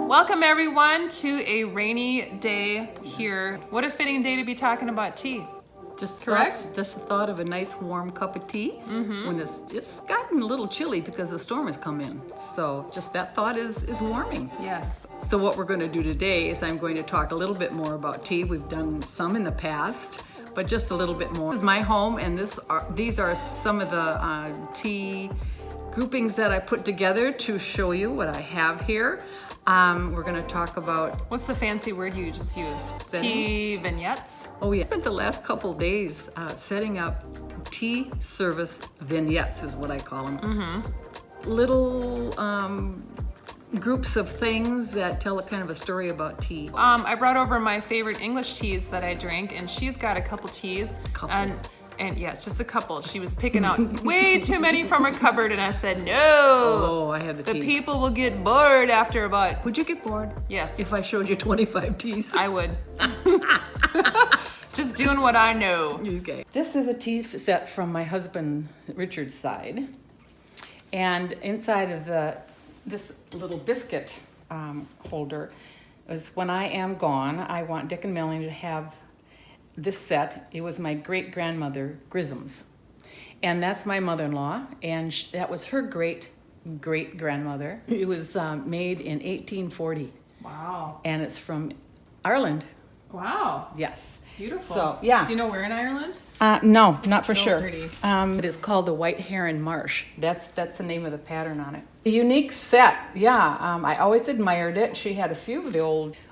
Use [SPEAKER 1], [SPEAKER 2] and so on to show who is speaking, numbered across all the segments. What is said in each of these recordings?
[SPEAKER 1] Welcome everyone to a rainy day here. What a fitting day to be talking about tea.
[SPEAKER 2] Just
[SPEAKER 1] Correct?
[SPEAKER 2] Just the thought of a nice warm cup of tea when it's gotten a little chilly because the storm has come in. So just that thought is warming.
[SPEAKER 1] Yes.
[SPEAKER 2] So what we're going to do today is I'm going to talk a little bit more about tea. We've done some in the past, but just a little bit more. This is my home, and these are some of the tea groupings that I put together to show you what I have here. We're going to talk about...
[SPEAKER 1] What's the fancy word you just used?
[SPEAKER 2] Settings?
[SPEAKER 1] Tea vignettes?
[SPEAKER 2] Oh yeah, I spent the last couple days setting up tea service vignettes is what I call them. Little groups of things that tell a kind of a story about tea.
[SPEAKER 1] I brought over my favorite English teas that I drink, and she's got a couple teas. And yeah, it's just a couple. She was picking out way too many from her cupboard, and I said, no.
[SPEAKER 2] Oh, I had the
[SPEAKER 1] The
[SPEAKER 2] tea.
[SPEAKER 1] people will get bored after about...
[SPEAKER 2] Would you get bored?
[SPEAKER 1] Yes.
[SPEAKER 2] If I showed you 25 teas?
[SPEAKER 1] I would. Just doing what I know.
[SPEAKER 2] Okay. This is a tea set from my husband Richard's side. And inside of this little biscuit holder is when I am gone, I want Dick and Melanie to have this set. It was my great-grandmother Grisham's. And that's my mother-in-law, and that was her great-great-grandmother. It was made in 1840.
[SPEAKER 1] Wow.
[SPEAKER 2] And it's from Ireland.
[SPEAKER 1] Wow.
[SPEAKER 2] Yes.
[SPEAKER 1] Beautiful.
[SPEAKER 2] So, yeah.
[SPEAKER 1] Do you know where in Ireland?
[SPEAKER 2] No, not for
[SPEAKER 1] So
[SPEAKER 2] sure.
[SPEAKER 1] pretty.
[SPEAKER 2] It is called the White Heron Marsh. That's the name of the pattern on it. The unique set, yeah. I always admired it. She had a few of the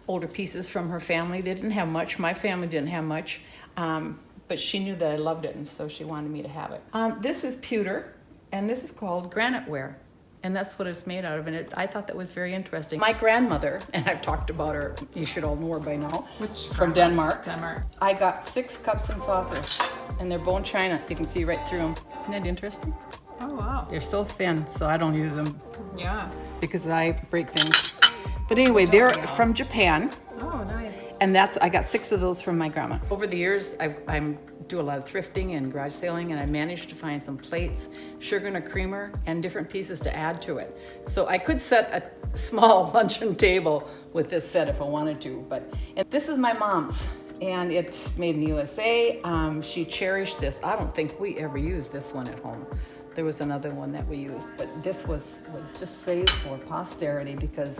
[SPEAKER 2] older pieces from her family. They didn't have much. My family didn't have much, but she knew that I loved it, and so she wanted me to have it. This is pewter, and this is called Granite Ware. And that's what it's made out of, and I thought that was very interesting. My grandmother, and I've talked about her, you should all know her by now.
[SPEAKER 1] Which?
[SPEAKER 2] From Denmark.
[SPEAKER 1] Denmark.
[SPEAKER 2] I got 6 cups and saucers, and they're bone china. You can see right through them. Isn't that interesting?
[SPEAKER 1] Oh, wow.
[SPEAKER 2] They're so thin, so I don't use them
[SPEAKER 1] Yeah.
[SPEAKER 2] because I break things. But anyway, they're from Japan,
[SPEAKER 1] Oh, nice.
[SPEAKER 2] and I got 6 of those from my grandma. Over the years, I do a lot of thrifting and garage sailing, and I managed to find some plates, sugar and a creamer, and different pieces to add to it. So I could set a small luncheon table with this set if I wanted to. And this is my mom's, and it's made in the USA. She cherished this. I don't think we ever used this one at home. There was another one that we used, but this was just saved for posterity because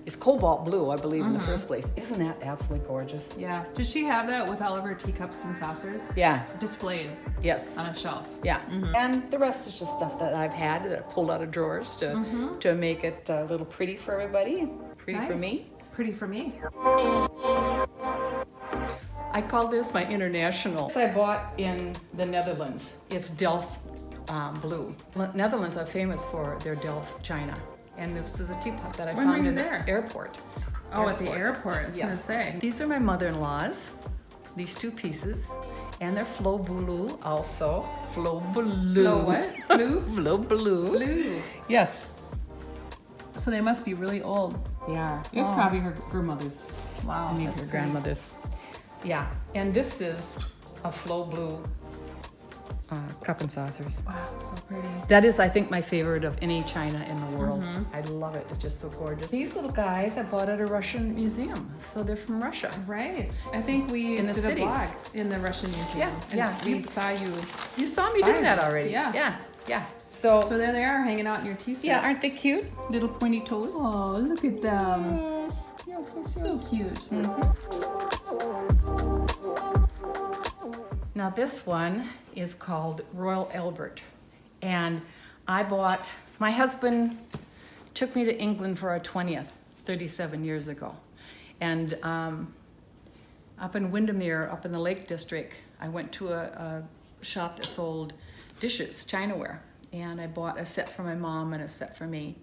[SPEAKER 2] it's cobalt blue, I believe, in the first place. Isn't that absolutely gorgeous?
[SPEAKER 1] Yeah. Did she have that with all of her teacups and saucers?
[SPEAKER 2] Yeah.
[SPEAKER 1] Displayed
[SPEAKER 2] Yes.
[SPEAKER 1] on a shelf.
[SPEAKER 2] Yeah. And the rest is just stuff that I've had that I pulled out of drawers to make it a little pretty for everybody. Pretty for
[SPEAKER 1] Nice.
[SPEAKER 2] me.
[SPEAKER 1] Pretty for me.
[SPEAKER 2] I call this my international. This I bought in the Netherlands. It's Delft blue. Netherlands are famous for their Delft china. And this is a teapot that I
[SPEAKER 1] When were
[SPEAKER 2] found
[SPEAKER 1] you
[SPEAKER 2] in
[SPEAKER 1] there?
[SPEAKER 2] the airport.
[SPEAKER 1] Oh, at the airport. I was going to say.
[SPEAKER 2] These are my mother-in-law's, these 2 pieces. And they're Flo Blue also. Flo Blue.
[SPEAKER 1] Flo what? Blue?
[SPEAKER 2] Flo Blue.
[SPEAKER 1] Blue.
[SPEAKER 2] Yes.
[SPEAKER 1] So they must be really old.
[SPEAKER 2] Yeah. They're
[SPEAKER 1] Wow.
[SPEAKER 2] probably her mother's.
[SPEAKER 1] Wow.
[SPEAKER 2] Maybe
[SPEAKER 1] That's
[SPEAKER 2] her
[SPEAKER 1] pretty.
[SPEAKER 2] grandmother's. Yeah. And this is a Flo Blue cup and saucers.
[SPEAKER 1] Wow, so pretty.
[SPEAKER 2] That is, I think, my favorite of any china in the world. I love it. It's just so gorgeous. These little guys I bought at a Russian museum. So they're from Russia.
[SPEAKER 1] Right. I think we
[SPEAKER 2] In the
[SPEAKER 1] did
[SPEAKER 2] cities.
[SPEAKER 1] a vlog in the Russian museum.
[SPEAKER 2] Yeah,
[SPEAKER 1] And
[SPEAKER 2] yeah.
[SPEAKER 1] we saw you.
[SPEAKER 2] You saw me doing that
[SPEAKER 1] Fine.
[SPEAKER 2] already.
[SPEAKER 1] Yeah.
[SPEAKER 2] Yeah.
[SPEAKER 1] So there they are, hanging out in your tea set.
[SPEAKER 2] Yeah, aren't they cute? Little pointy toes.
[SPEAKER 1] Oh, look at them. So cute.
[SPEAKER 2] Now this one is called Royal Albert. And my husband took me to England for our 20th, 37 years ago. And up in Windermere, up in the Lake District, I went to a shop that sold dishes, chinaware. And I bought a set for my mom and a set for me.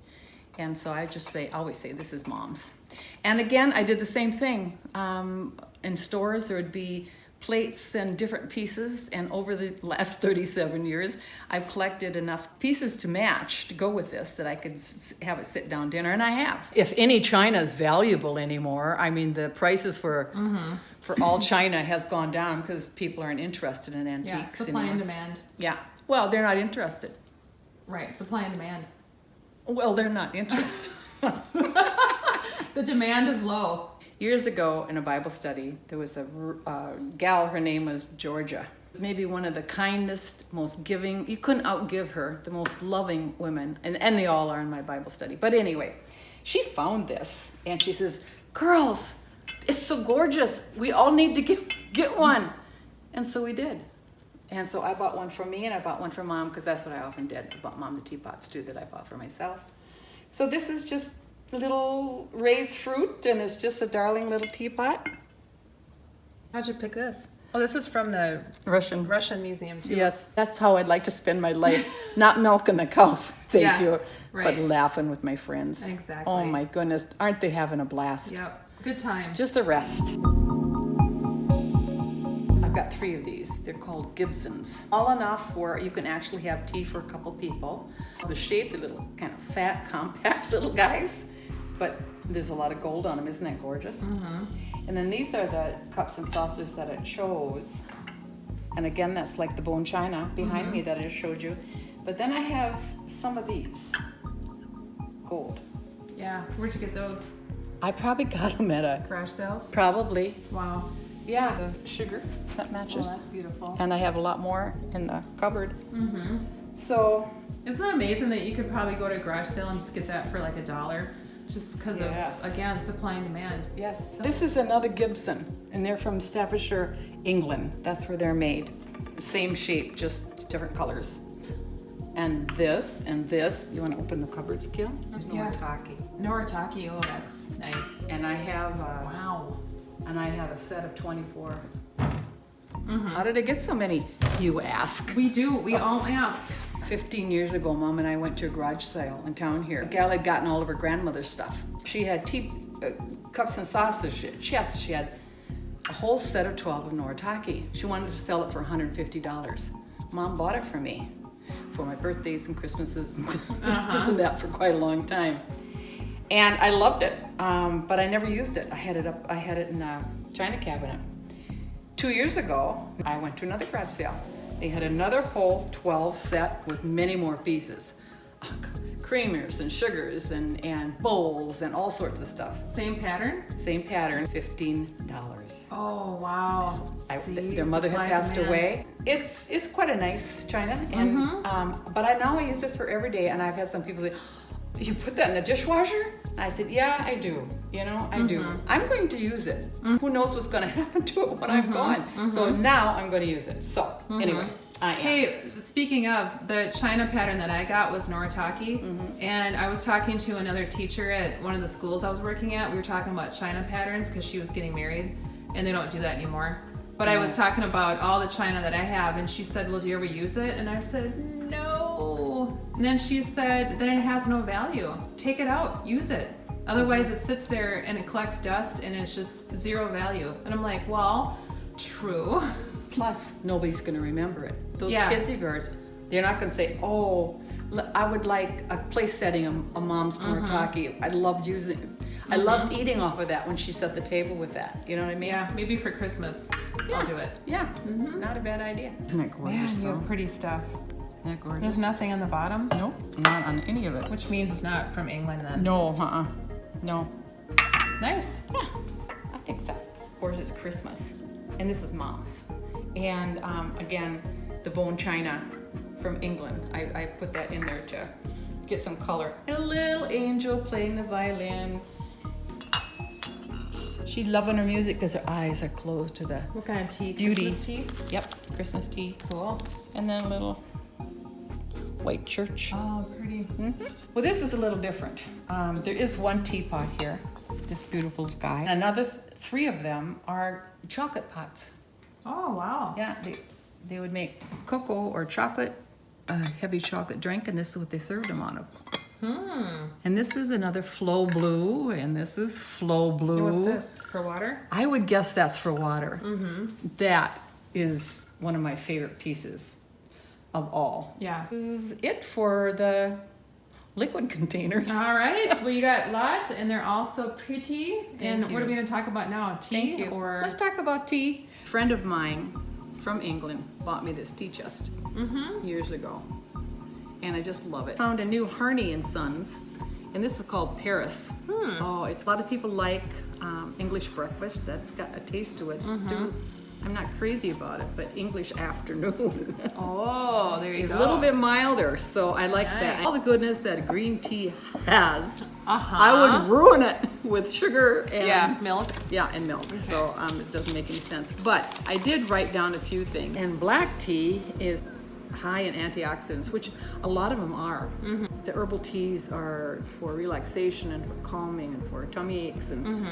[SPEAKER 2] And so I always say, this is mom's. And again, I did the same thing. In stores, there would be plates and different pieces, and over the last 37 years, I've collected enough pieces to match to go with this that I could have a sit-down dinner, and I have. If any china is valuable anymore, I mean, the prices for all china has gone down because people aren't interested in antiques
[SPEAKER 1] Yeah, supply
[SPEAKER 2] anymore.
[SPEAKER 1] and demand.
[SPEAKER 2] Yeah, well, they're not interested.
[SPEAKER 1] Right, supply and demand.
[SPEAKER 2] Well, they're not interested.
[SPEAKER 1] The demand is low.
[SPEAKER 2] Years ago in a Bible study, there was a gal, her name was Georgia. Maybe one of the kindest, most giving, you couldn't outgive her, the most loving women, and they all are in my Bible study. But anyway, she found this, and she says, girls, it's so gorgeous. We all need to get one. And so we did. And so I bought one for me, and I bought one for Mom, because that's what I often did. I bought Mom the teapots, too, that I bought for myself. So this is just little raised fruit, and it's just a darling little teapot.
[SPEAKER 1] How'd you pick this? Oh, this is from the
[SPEAKER 2] Russian
[SPEAKER 1] Museum, too.
[SPEAKER 2] Yes, that's how I'd like to spend my life. Not milking the cows, thank you,
[SPEAKER 1] right.
[SPEAKER 2] but laughing with my friends.
[SPEAKER 1] Exactly.
[SPEAKER 2] Oh my goodness, aren't they having a blast?
[SPEAKER 1] Yep, good time.
[SPEAKER 2] Just a rest. I've got 3 of these. They're called Gibsons. All enough where you can actually have tea for a couple people. The shape, they're little kind of fat, compact little guys, but there's a lot of gold on them. Isn't that gorgeous? Mm-hmm. And then these are the cups and saucers that I chose. And again, that's like the bone china behind me that I just showed you. But then I have some of these. Gold.
[SPEAKER 1] Yeah, where'd you get those?
[SPEAKER 2] I probably got them at a...
[SPEAKER 1] Garage sales?
[SPEAKER 2] Probably.
[SPEAKER 1] Wow.
[SPEAKER 2] Yeah, the sugar that matches.
[SPEAKER 1] Oh, that's beautiful.
[SPEAKER 2] And I have a lot more in the cupboard.
[SPEAKER 1] Mm-hmm.
[SPEAKER 2] So...
[SPEAKER 1] Isn't that amazing that you could probably go to a garage sale and just get that for like $1? Just because
[SPEAKER 2] Yes.
[SPEAKER 1] of, again, supply and demand.
[SPEAKER 2] Yes. This is another Gibson, and they're from Staffordshire, England. That's where they're made. Same shape, just different colors. And this, you want to open the cupboards, Gil? There's Noritake.
[SPEAKER 1] Noritake, oh, that's nice.
[SPEAKER 2] And I have
[SPEAKER 1] Wow.
[SPEAKER 2] And I have a set of 24. How did I get so many, you ask?
[SPEAKER 1] We do, we all ask.
[SPEAKER 2] 15 years ago, Mom and I went to a garage sale in town here. A gal had gotten all of her grandmother's stuff. She had cups and saucers, chests. She had a whole set of 12 of Noritake. She wanted to sell it for $150. Mom bought it for me for my birthdays and Christmases and this and that for quite a long time. And I loved it, but I never used it. I had it in a china cabinet. 2 years ago, I went to another garage sale. They had another whole 12 set with many more pieces. Creamers and sugars and bowls and all sorts of stuff.
[SPEAKER 1] Same pattern?
[SPEAKER 2] Same pattern, $15.
[SPEAKER 1] Oh, wow.
[SPEAKER 2] Their mother had passed away. It's quite a nice china, and but now I use it for every day, and I've had some people say, you put that in the dishwasher? And I said, yeah, I do. You know, I do. I'm going to use it. Who knows what's going to happen to it when I'm gone? So now I'm going to use it. So anyway, I am.
[SPEAKER 1] Hey, speaking of, the china pattern that I got was Noritake, and I was talking to another teacher at one of the schools I was working at. We were talking about china patterns because she was getting married, and they don't do that anymore. But I was talking about all the china that I have, and she said, well, do you ever use it? And I said, no. And then she said, then it has no value. Take it out, use it. Otherwise it sits there and it collects dust and it's just zero value. And I'm like, well, true.
[SPEAKER 2] Plus, nobody's going to remember it. Those kids of yours, they're not going to say, oh, I would like a place setting a Mom's Noritake. I loved using it. I loved eating off of that when she set the table with that. You know what I mean?
[SPEAKER 1] Yeah, maybe for Christmas I'll do it.
[SPEAKER 2] Yeah, not a bad idea. Isn't that gorgeous,
[SPEAKER 1] Man, you have pretty stuff.
[SPEAKER 2] Isn't that gorgeous?
[SPEAKER 1] There's nothing on the bottom?
[SPEAKER 2] Nope, not on any of it.
[SPEAKER 1] Which means it's not from England then.
[SPEAKER 2] No, no.
[SPEAKER 1] Nice.
[SPEAKER 2] Yeah, I think so. Or is it Christmas? And this is Mom's. And again, the bone china from England. I put that in there to get some color. And a little angel playing the violin. She's loving her music because her eyes are closed to the
[SPEAKER 1] What kind of tea?
[SPEAKER 2] beauty.
[SPEAKER 1] Christmas tea?
[SPEAKER 2] Yep, Christmas tea.
[SPEAKER 1] Cool.
[SPEAKER 2] And then a little white church.
[SPEAKER 1] Oh, pretty.
[SPEAKER 2] Well, this is a little different. There is one teapot here, this beautiful guy. And another 3 of them are chocolate pots.
[SPEAKER 1] Oh, wow.
[SPEAKER 2] Yeah, they would make cocoa or chocolate, a heavy chocolate drink, and this is what they served them out of. And this is another Flow Blue, and this is Flow Blue.
[SPEAKER 1] What's this? For water?
[SPEAKER 2] I would guess that's for water. That is one of my favorite pieces of all.
[SPEAKER 1] Yeah.
[SPEAKER 2] This is it for the liquid containers.
[SPEAKER 1] All right. Well, you got a lot, and they're all so pretty. And what are we going to talk about now? Tea?
[SPEAKER 2] Thank you.
[SPEAKER 1] Or
[SPEAKER 2] Let's talk about tea. A friend of mine from England bought me this tea chest years ago, and I just love it. Found a new Harney and Sons and this is called Paris. Oh, it's a lot of people like English breakfast. That's got a taste to it too. I'm not crazy about it, but English afternoon.
[SPEAKER 1] Oh, there you
[SPEAKER 2] It's
[SPEAKER 1] go.
[SPEAKER 2] a little bit milder, so I like that.
[SPEAKER 1] Nice.
[SPEAKER 2] All the goodness that green tea has,
[SPEAKER 1] Uh-huh.
[SPEAKER 2] I would ruin it with sugar and
[SPEAKER 1] milk.
[SPEAKER 2] Yeah, and milk. So it doesn't make any sense. But I did write down a few things. And black tea is high in antioxidants, which a lot of them are. The herbal teas are for relaxation and for calming and for tummy aches and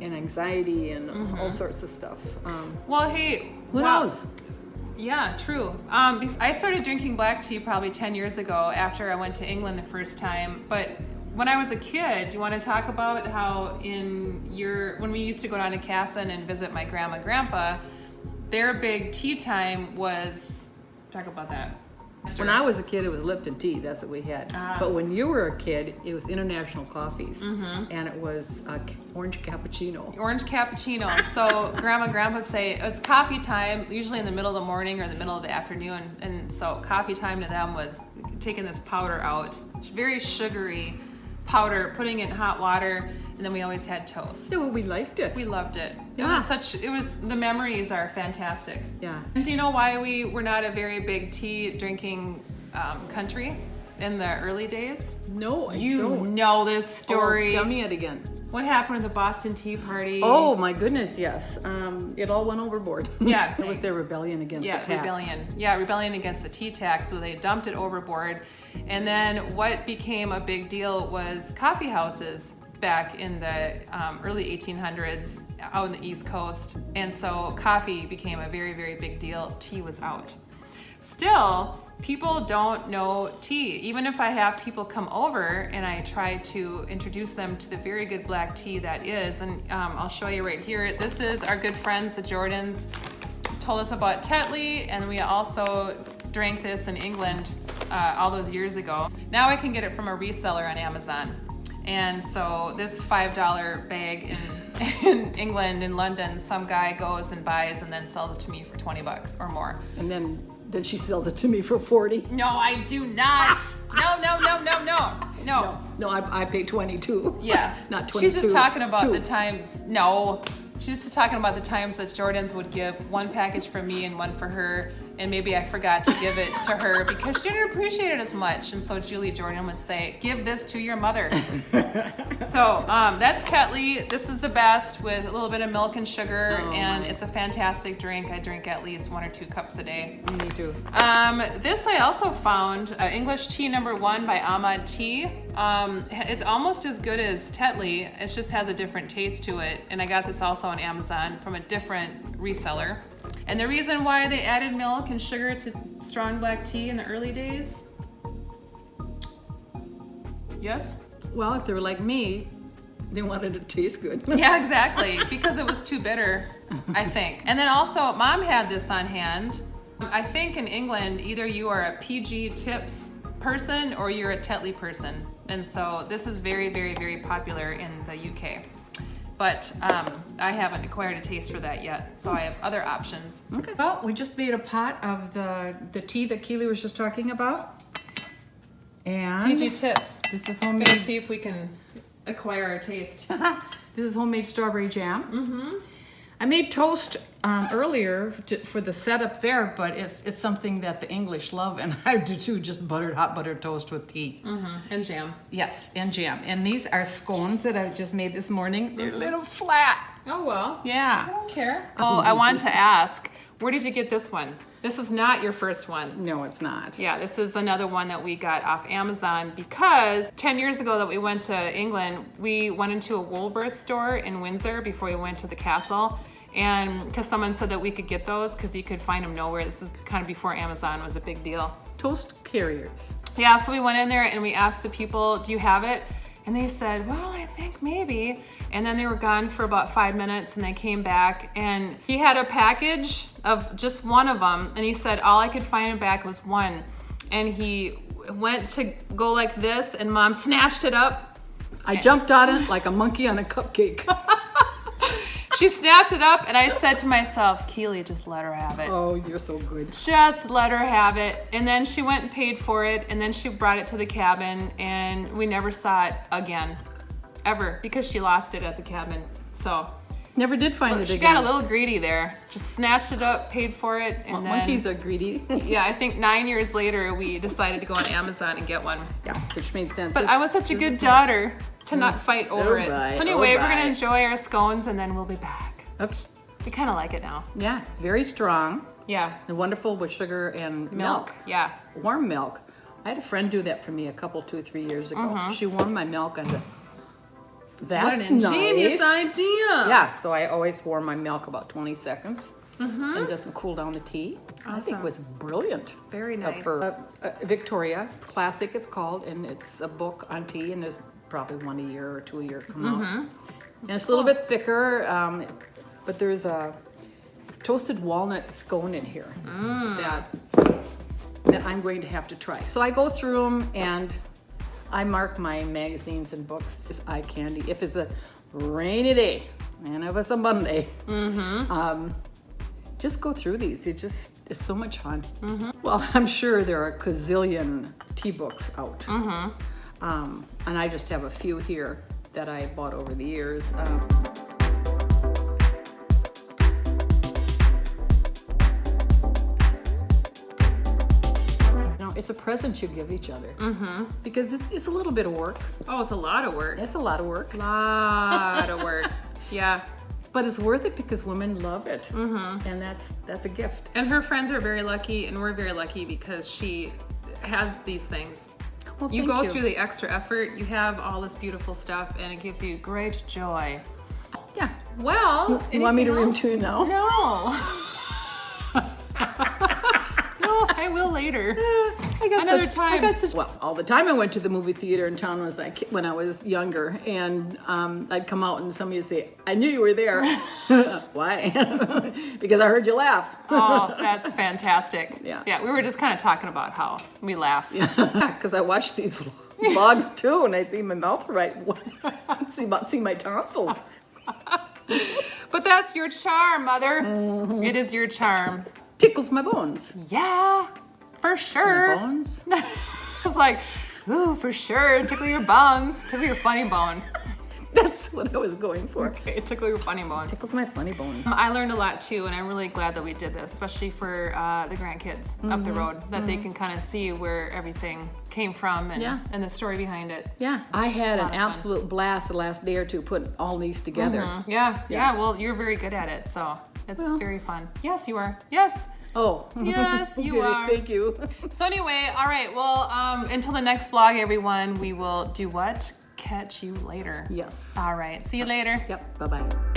[SPEAKER 2] anxiety and all sorts of stuff.
[SPEAKER 1] Well, hey,
[SPEAKER 2] Who knows?
[SPEAKER 1] Yeah, true. I started drinking black tea probably 10 years ago after I went to England the first time. But when I was a kid, do you want to talk about how when we used to go down to Casson and visit my grandma and grandpa, their big tea time was, talk about that.
[SPEAKER 2] When I was a kid, it was Lipton tea. That's what we had. But when you were a kid, it was International Coffees, and it was orange cappuccino.
[SPEAKER 1] Orange cappuccino. So grandma and grandpa say it's coffee time, usually in the middle of the morning or the middle of the afternoon. And so coffee time to them was taking this powder out, very sugary powder, putting it in hot water, and then we always had toast.
[SPEAKER 2] Yeah, well, we liked it.
[SPEAKER 1] We loved it.
[SPEAKER 2] Yeah.
[SPEAKER 1] The memories are fantastic.
[SPEAKER 2] Yeah.
[SPEAKER 1] And do you know why we were not a very big tea drinking country in the early days?
[SPEAKER 2] No, I
[SPEAKER 1] You
[SPEAKER 2] don't.
[SPEAKER 1] know this story.
[SPEAKER 2] Oh, tell me it again.
[SPEAKER 1] What happened at the Boston Tea Party?
[SPEAKER 2] Oh my goodness, yes. It all went overboard.
[SPEAKER 1] Yeah.
[SPEAKER 2] It was their rebellion against the tax.
[SPEAKER 1] Rebellion against the tea tax. So they dumped it overboard. And then what became a big deal was coffee houses back in the early 1800s out on the East Coast. And so coffee became a very, very big deal. Tea was out. Still, people don't know tea. Even if I have people come over and I try to introduce them to the very good black tea that is, and I'll show you right here. This is our good friends, the Jordans, told us about Tetley, and we also drank this in England all those years ago. Now I can get it from a reseller on Amazon. And so this $5 bag in England, in London, some guy goes and buys and then sells it to me for $20 or more.
[SPEAKER 2] And then she sells it to me for 40.
[SPEAKER 1] No, I do not. No.
[SPEAKER 2] No, I pay 22.
[SPEAKER 1] Yeah.
[SPEAKER 2] Not 22.
[SPEAKER 1] She's just talking about the times. No. She's just talking about the times that Jordans would give one package for me and one for her, and maybe I forgot to give it to her because she didn't appreciate it as much. And so Julie Jordan would say, "Give this to your mother." So that's Tetley. This is the best with a little bit of milk and sugar, and it's a fantastic drink. I drink at least 1 or 2 cups a day.
[SPEAKER 2] Me too.
[SPEAKER 1] This I also found, English Tea No. 1 by Ahmad Tea. It's almost as good as Tetley. It just has a different taste to it. And I got this also on Amazon from a different reseller. And the reason why they added milk and sugar to strong black tea in the early days? Yes?
[SPEAKER 2] Well, if they were like me, they wanted it to taste good.
[SPEAKER 1] Yeah, exactly. Because it was too bitter, I think. And then also, Mom had this on hand. I think in England, either you are a PG Tips person or you're a Tetley person. And so this is very, very, very popular in the UK. But I haven't acquired a taste for that yet, so I have other options.
[SPEAKER 2] Okay. Well, we just made a pot of the tea that Keely was just talking about. And
[SPEAKER 1] PG Tips.
[SPEAKER 2] this is
[SPEAKER 1] I'm
[SPEAKER 2] homemade.
[SPEAKER 1] gonna see if we can acquire our taste.
[SPEAKER 2] This is homemade strawberry jam. I made toast earlier for the setup there, but it's something that the English love, and I do too, just hot buttered toast with tea.
[SPEAKER 1] And jam.
[SPEAKER 2] Yes, and jam. And these are scones that I just made this morning. They're a little flat.
[SPEAKER 1] Oh, well. I
[SPEAKER 2] Yeah.
[SPEAKER 1] don't care. Well, I want to ask, where did you get this one? This is not your first one.
[SPEAKER 2] No, it's not.
[SPEAKER 1] Yeah, this is another one that we got off Amazon because 10 years ago that we went to England, we went into a Woolworths store in Windsor before we went to the castle. And because someone said that we could get those because you could find them nowhere. This is kind of before Amazon was a big deal.
[SPEAKER 2] Toast carriers.
[SPEAKER 1] Yeah, so we went in there and we asked the people, do you have it? And they said, well, I think maybe. And then they were gone for about 5 minutes and they came back and he had a package of just one of them. And he said, all I could find back was one. And he went to go like this and Mom snatched it up.
[SPEAKER 2] I jumped on it like a monkey on a cupcake.
[SPEAKER 1] She snapped it up, and I said to myself, Keely, just let her have it.
[SPEAKER 2] Oh, you're so good.
[SPEAKER 1] Just let her have it. And then she went and paid for it, and then she brought it to the cabin, and we never saw it again, ever, because she lost it at the cabin. So
[SPEAKER 2] Never did find it
[SPEAKER 1] she
[SPEAKER 2] again.
[SPEAKER 1] got a little greedy there. Just snatched it up, paid for it, and then
[SPEAKER 2] Monkeys are greedy.
[SPEAKER 1] yeah, I think 9 years later we decided to go on Amazon and get one.
[SPEAKER 2] Yeah, which made sense.
[SPEAKER 1] But I was such a good daughter to not fight over it.
[SPEAKER 2] bye.
[SPEAKER 1] So anyway,
[SPEAKER 2] Oh,
[SPEAKER 1] we're gonna
[SPEAKER 2] bye.
[SPEAKER 1] enjoy our scones, and then we'll be back.
[SPEAKER 2] Oops.
[SPEAKER 1] We kind of like it now.
[SPEAKER 2] Yeah, it's very strong
[SPEAKER 1] Yeah.
[SPEAKER 2] and wonderful with sugar and milk.
[SPEAKER 1] Yeah.
[SPEAKER 2] Warm milk. I had a friend do that for me a couple, 2-3 years ago. She warmed my milk and that's
[SPEAKER 1] What an ingenious
[SPEAKER 2] nice.
[SPEAKER 1] idea.
[SPEAKER 2] Yeah, so I always warm my milk about 20 seconds and it doesn't cool down the tea. I think it was brilliant.
[SPEAKER 1] Very
[SPEAKER 2] Of
[SPEAKER 1] nice.
[SPEAKER 2] her. Victoria, Classic it's called, and it's a book on tea, and there's probably one a year or 2 a year come out. And it's a little bit thicker, but there's a toasted walnut scone in here that I'm going to have to try. So I go through them and I mark my magazines and books as eye candy. If it's a rainy day, and if it's a Monday, just go through these. It's so much fun. Well, I'm sure there are a gazillion tea books out. And I just have a few here that I bought over the years. It's a present you give each other. Because it's a little bit of work.
[SPEAKER 1] Oh, it's a lot of work.
[SPEAKER 2] It's a lot of work.
[SPEAKER 1] Lot of work. Yeah.
[SPEAKER 2] But it's worth it because women love it. And that's a gift.
[SPEAKER 1] And her friends are very lucky, and we're very lucky because she has these things.
[SPEAKER 2] Well,
[SPEAKER 1] You
[SPEAKER 2] thank
[SPEAKER 1] go through the extra effort, you have all this beautiful stuff, and it gives you great joy.
[SPEAKER 2] Yeah.
[SPEAKER 1] Well,
[SPEAKER 2] You want me to
[SPEAKER 1] anything
[SPEAKER 2] room
[SPEAKER 1] else?
[SPEAKER 2] two now?
[SPEAKER 1] No. No, I will later. Another time.
[SPEAKER 2] Well, all the time I went to the movie theater in town when I was younger, and I'd come out and somebody would say, "I knew you were there." Why? Because I heard you laugh.
[SPEAKER 1] Oh, that's fantastic.
[SPEAKER 2] Yeah.
[SPEAKER 1] Yeah, we were just kind of talking about how we laugh.
[SPEAKER 2] Because I watch these vlogs too, and I see my mouth right. see my tonsils.
[SPEAKER 1] But that's your charm, Mother. It is your charm.
[SPEAKER 2] Tickles my bones.
[SPEAKER 1] Yeah, for sure.
[SPEAKER 2] My bones.
[SPEAKER 1] It's like, ooh, for sure. Tickle your bones. Tickle your funny bone.
[SPEAKER 2] That's what I was going for.
[SPEAKER 1] Okay, tickle your funny bone.
[SPEAKER 2] Tickles my funny bone.
[SPEAKER 1] I learned a lot too, and I'm really glad that we did this, especially for the grandkids up the road, that they can kind of see where everything came from and the story behind it.
[SPEAKER 2] Yeah, I had
[SPEAKER 1] Lot
[SPEAKER 2] an
[SPEAKER 1] of fun.
[SPEAKER 2] absolute blast the last day or two putting all these together.
[SPEAKER 1] Yeah. Well, you're very good at it, so it's very fun. Yes, you are. Yes.
[SPEAKER 2] Oh.
[SPEAKER 1] Yes, you
[SPEAKER 2] Okay,
[SPEAKER 1] are.
[SPEAKER 2] Thank you.
[SPEAKER 1] So anyway, all right. Well, until the next vlog, everyone, we will do what? Catch you later.
[SPEAKER 2] Yes.
[SPEAKER 1] All right. See you later.
[SPEAKER 2] Yep. Bye-bye.